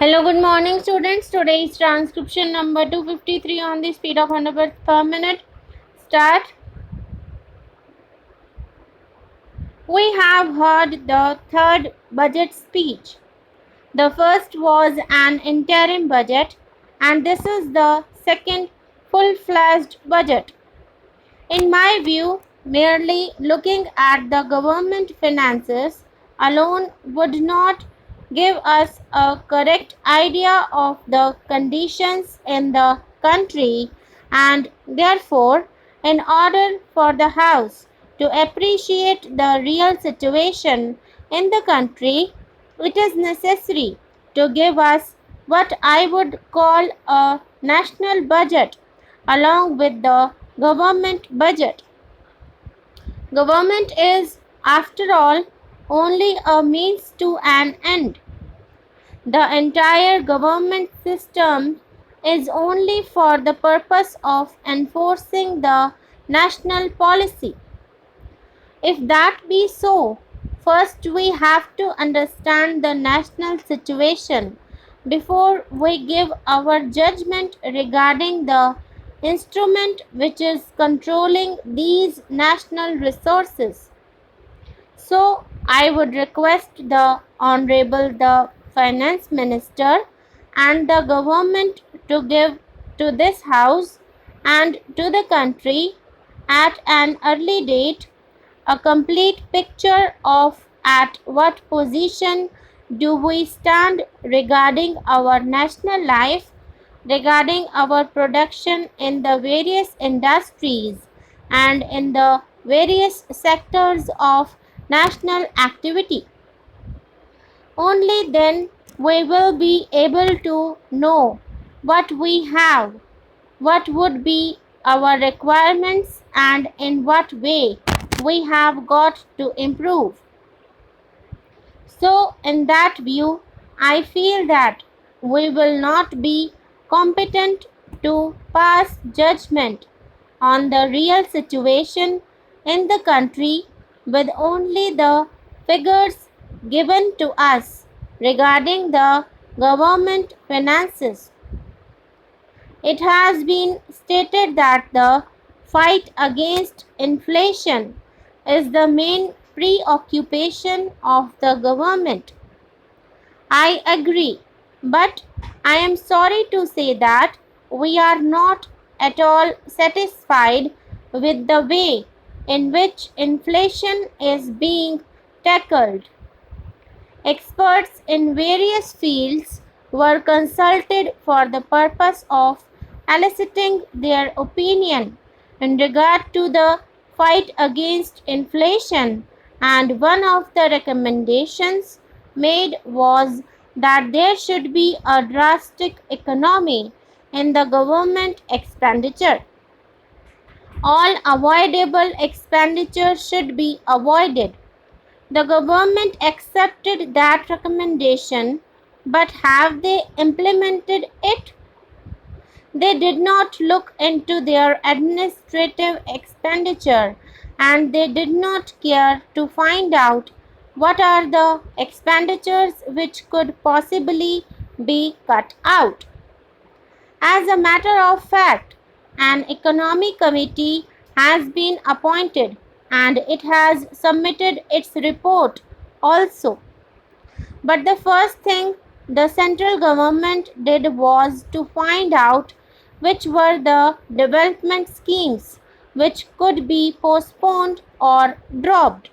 Hello, good morning students. Today is transcription number 253 on the speed of 100 words per minute. Start. We have heard the third budget speech. The first was an interim budget and this is the second full-fledged budget. In my view, merely looking at the government finances alone would not give us a correct idea of the conditions in the country, and therefore, in order for the House to appreciate the real situation in the country, it is necessary to give us what I would call a national budget along with the government budget. Government is, after all, only a means to an end. The entire government system is only for the purpose of enforcing the national policy. If that be so, first we have to understand the national situation before we give our judgment regarding the instrument which is controlling these national resources. So, I would request the Honorable the Finance Minister and the government to give to this House and to the country at an early date a complete picture of at what position do we stand regarding our national life, regarding our production in the various industries and in the various sectors of national activity. Only then we will be able to know what we have, what would be our requirements, and in what way we have got to improve. So, in that view, I feel that we will not be competent to pass judgment on the real situation in the country with only the figures given to us regarding the government finances. It has been stated that the fight against inflation is the main preoccupation of the government. I agree, but I am sorry to say that we are not at all satisfied with the way in which inflation is being tackled. Experts in various fields were consulted for the purpose of eliciting their opinion in regard to the fight against inflation, and one of the recommendations made was that there should be a drastic economy in the government expenditure. All avoidable expenditure should be avoided. The government accepted that recommendation, but have they implemented it? They did not look into their administrative expenditure and they did not care to find out what are the expenditures which could possibly be cut out. As a matter of fact, an economy committee has been appointed and it has submitted its report also. But the first thing the central government did was to find out which were the development schemes which could be postponed or dropped.